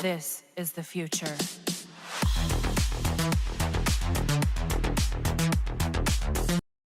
This is the future.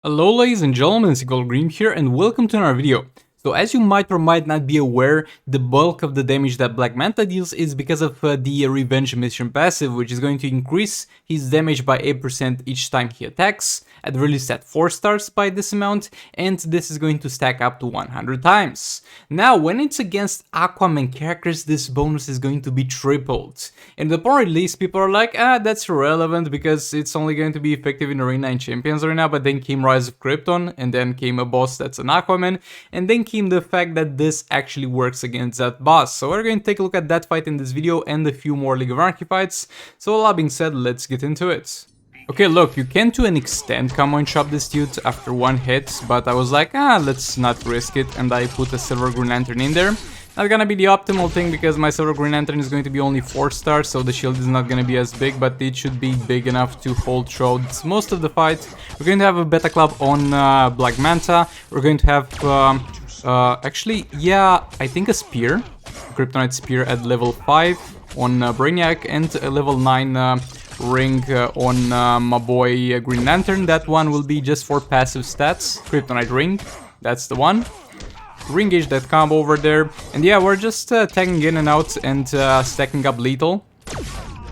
Hello ladies and gentlemen, it's Green here and welcome to another video. So as you might or might not be aware, the bulk of the damage that Black Manta deals is because of the Revenge Mission passive, which is going to increase his damage by 8% each time he attacks, at release at 4 stars by this amount, and this is going to stack up to 100 times. Now, when it's against Aquaman characters, this bonus is going to be tripled. And upon release, people are like, that's irrelevant because it's only going to be effective in Arena and Champions Arena, but then came Rise of Krypton, and then came a boss that's an Aquaman, and then came the fact that this actually works against that boss. So we're going to take a look at that fight in this video and a few more League of Anarchy fights. So all that being said, let's get into it. Okay, look, you can to an extent combo and chop this dude after one hit, but I was like, let's not risk it, and I put a Silver Green Lantern in there. Not gonna be the optimal thing because my Silver Green Lantern is going to be only 4 stars, so the shield is not gonna be as big, but it should be big enough to hold throughout most of the fight. We're going to have a Beta Club on Black Manta. We're going to have, actually, yeah, I think a Spear, Kryptonite Spear at level 5 on Brainiac, and a level 9 ring on my boy Green Lantern. That one will be just for passive stats. Kryptonite ring, that's the one. Re-engage that combo over there. And yeah, we're just tagging in and out and stacking up lethal.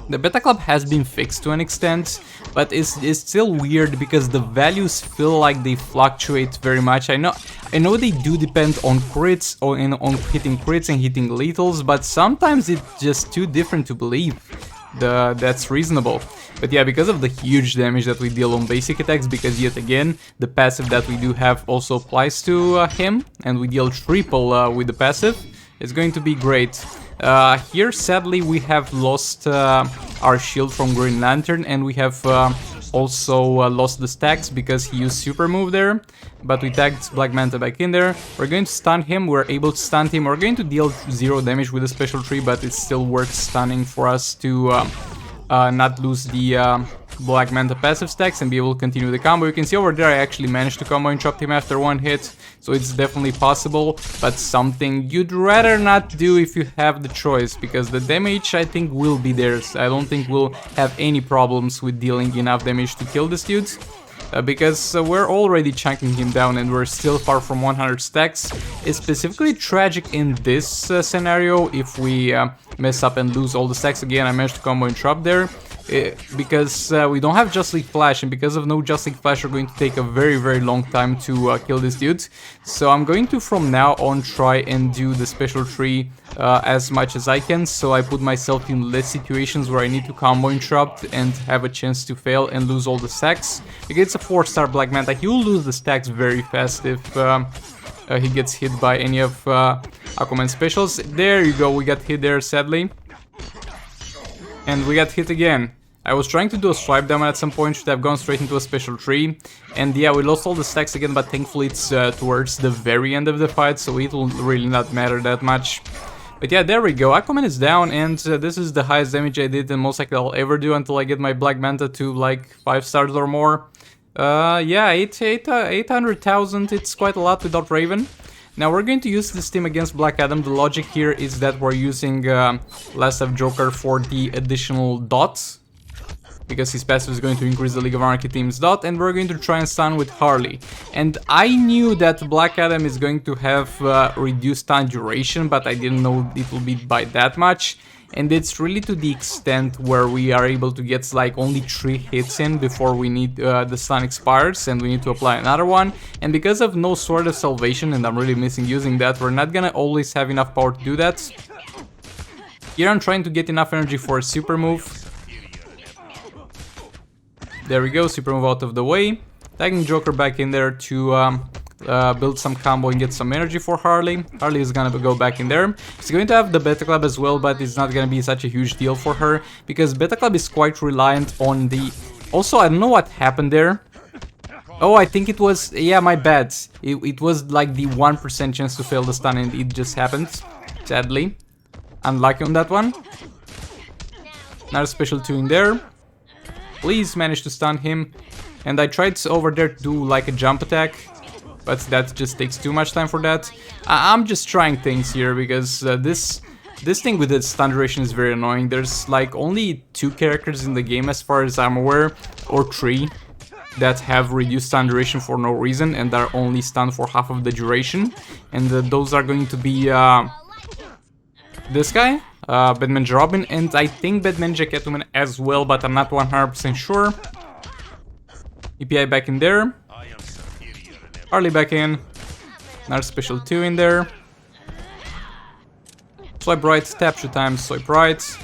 The Beta Club has been fixed to an extent, but it's still weird because the values feel like they fluctuate very much. I know they do depend on crits or on hitting crits and hitting lethals, but sometimes it's just too different to believe. That's reasonable. But yeah, because of the huge damage that we deal on basic attacks, because yet again, the passive that we do have also applies to him, and we deal triple with the passive, it's going to be great. Here, sadly, we have lost our shield from Green Lantern, and we have also lost the stacks because he used super move there, but we tagged Black Manta back in there. We're going to stun him, we're able to stun him, we're going to deal 0 damage with a special tree, but it's still worth stunning for us to not lose the Black Manta passive stacks and be able to continue the combo. You can see over there I actually managed to combo and chop him after one hit, so it's definitely possible, but something you'd rather not do if you have the choice, because the damage I think will be there. I don't think we'll have any problems with dealing enough damage to kill this dude. Because we're already chunking him down and we're still far from 100 stacks. It's specifically tragic in this scenario if we mess up and lose all the stacks. Again, I managed to combo and chop there. Because we don't have Just League Flash, and because of no Just League Flash, we're going to take a very long time to kill this dude. So I'm going to from now on try and do the special tree as much as I can, so I put myself in less situations where I need to combo interrupt and have a chance to fail and lose all the stacks. Because it's a 4-star Black Manta, he will lose the stacks very fast if he gets hit by any of Aquaman specials. There you go, we got hit there sadly. And we got hit again. I was trying to do a swipe down at some point, should have gone straight into a special tree. And yeah, we lost all the stacks again, but thankfully it's towards the very end of the fight, so it will really not matter that much. But yeah, there we go, Aquaman is down, and this is the highest damage I did and most likely I'll ever do until I get my Black Manta to like 5 stars or more. Yeah, 800,000, it's quite a lot without Raven. Now we're going to use this team against Black Adam. The logic here is that we're using Last of Joker for the additional dots, because his passive is going to increase the League of Anarchy team's dot, and we're going to try and stun with Harley. And I knew that Black Adam is going to have reduced stun duration, but I didn't know it will be by that much. And it's really to the extent where we are able to get like only 3 hits in before we need the stun expires and we need to apply another one. And because of no Sword of Salvation, and I'm really missing using that, we're not gonna always have enough power to do that. Here I'm trying to get enough energy for a super move. There we go, super move out of the way. Tagging Joker back in there to build some combo and get some energy for Harley. Harley is gonna go back in there. She's going to have the Beta Club as well, but it's not gonna be such a huge deal for her, because Beta Club is quite reliant on the... Also, I don't know what happened there. Oh, I think it was... Yeah, my bad. It was like the 1% chance to fail the stun, and it just happened. Sadly. Unlucky on that one. Another special 2 in there. Please manage to stun him. And I tried over there to do like a jump attack, but that just takes too much time for that. I'm just trying things here because this This thing with the stun duration is very annoying. There's like only 2 characters in the game as far as I'm aware, or 3, that have reduced stun duration for no reason and are only stunned for half of the duration. And those are going to be this guy, Batman Robin, and I think Batman Catwoman as well, but I'm not 100% sure. EPI back in there. Harley back in. Another special 2 in there. Swipe right, tap 2 times, swipe right.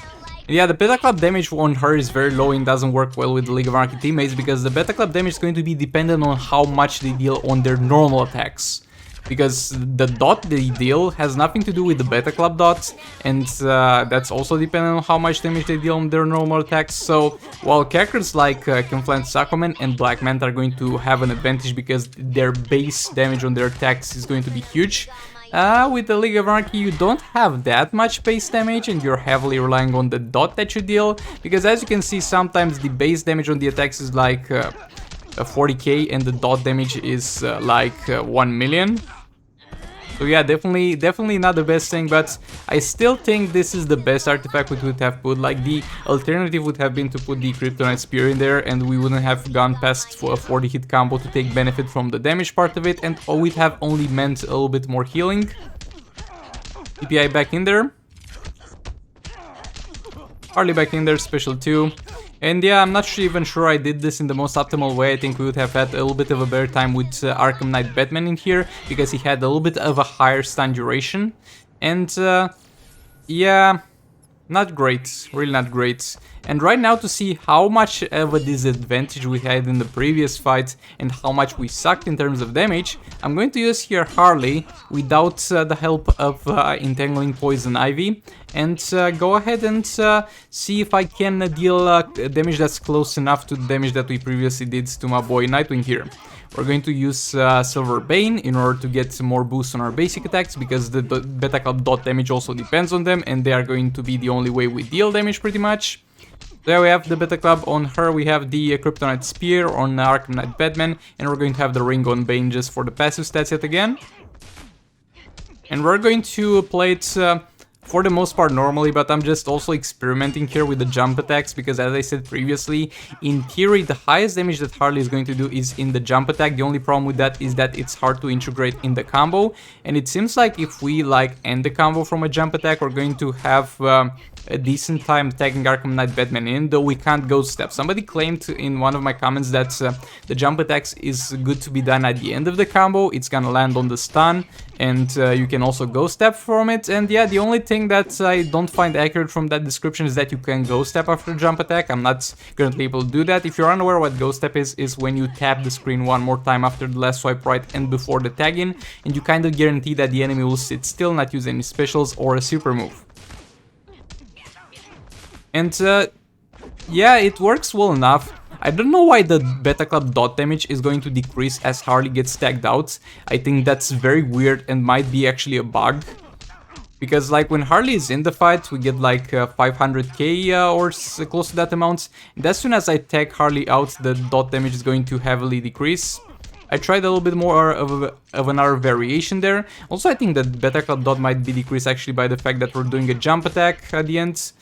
And yeah, the Beta Club damage on her is very low and doesn't work well with the League of Anarchy teammates, because the Beta Club damage is going to be dependent on how much they deal on their normal attacks. Because the dot they deal has nothing to do with the Beta Club dot, and that's also dependent on how much damage they deal on their normal attacks. So while characters like Camouflage Aquaman and Black Manta are going to have an advantage because their base damage on their attacks is going to be huge, with the League of Anarchy you don't have that much base damage and you're heavily relying on the dot that you deal, because as you can see, sometimes the base damage on the attacks is like 40k and the dot damage is like 1 million. So yeah, definitely not the best thing, but I still think this is the best artifact we could have put. Like, the alternative would have been to put the Kryptonite Spear in there, and we wouldn't have gone past for a 40 hit combo to take benefit from the damage part of it, and we'd have only meant a little bit more healing. EPI back in there. Harley back in there, special 2. And yeah, I'm not even sure I did this in the most optimal way. I think we would have had a little bit of a better time with Arkham Knight Batman in here, because he had a little bit of a higher stun duration. And yeah, not great, really not great. And right now, to see how much of a disadvantage we had in the previous fight and how much we sucked in terms of damage, I'm going to use here Harley without the help of Entangling Poison Ivy, and go ahead and see if I can deal damage that's close enough to the damage that we previously did to my boy Nightwing here. We're going to use Silver Bane in order to get some more boost on our basic attacks, because the Beta Club dot damage also depends on them, and they are going to be the only way we deal damage pretty much. There we have the Beta Club on her, we have the Kryptonite Spear on Arkham Knight Batman, and we're going to have the Ring on Bane just for the passive stats yet again. And we're going to play it for the most part normally, but I'm just also experimenting here with the jump attacks, because as I said previously, in theory the highest damage that Harley is going to do is in the jump attack. The only problem with that is that it's hard to integrate in the combo, and it seems like if we like end the combo from a jump attack, we're going to have a decent time tagging Arkham Knight Batman in, though we can't ghost step. Somebody claimed in one of my comments that the jump attacks is good to be done at the end of the combo. It's gonna land on the stun, and you can also ghost step from it. And yeah, the only thing that I don't find accurate from that description is that you can ghost step after jump attack. I'm not currently able to do that. If you're unaware what ghost step is when you tap the screen one more time after the last swipe right and before the tag in, and you kind of guarantee that the enemy will sit still, not use any specials or a super move. And yeah, it works well enough. I don't know why the Beta Club dot damage is going to decrease as Harley gets tagged out. I think that's very weird and might be actually a bug. Because like when Harley is in the fight, we get like 500k or close to that amount. And as soon as I tag Harley out, the dot damage is going to heavily decrease. I tried a little bit more of another variation there. Also, I think that Beta Club dot might be decreased actually by the fact that we're doing a jump attack at the end.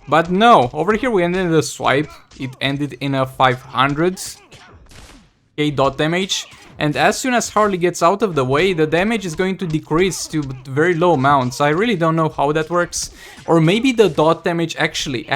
But no, over here we ended the swipe. It ended in a 500k dot damage. And as soon as Harley gets out of the way, the damage is going to decrease to very low amounts. I really don't know how that works. Or maybe the dot damage actually,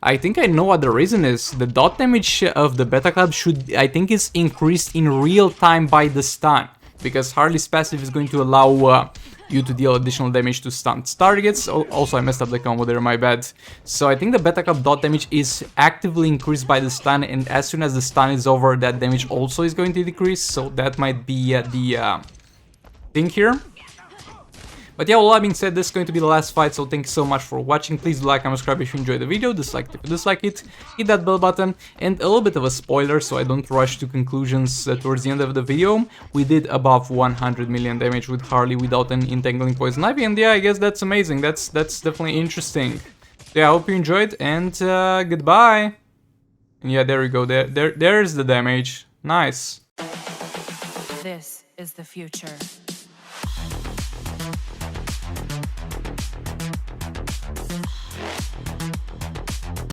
I think I know what the reason is. The dot damage of the Beta Club I think is increased in real time by the stun. Because Harley's passive is going to allow you to deal additional damage to stunned targets. Also, I messed up the combo there, my bad. So I think the Beta Club dot damage is actively increased by the stun, and as soon as the stun is over, that damage also is going to decrease. So that might be the thing here. But yeah, all that being said, this is going to be the last fight, so thank you so much for watching. Please do like and subscribe if you enjoyed the video, dislike it if you dislike it, hit that bell button, and a little bit of a spoiler so I don't rush to conclusions towards the end of the video. We did above 100 million damage with Harley without an Entangling Poison Ivy, and yeah, I guess that's amazing. That's definitely interesting. So yeah, I hope you enjoyed, and goodbye. And yeah, there we go, there's the damage. Nice. This is the future.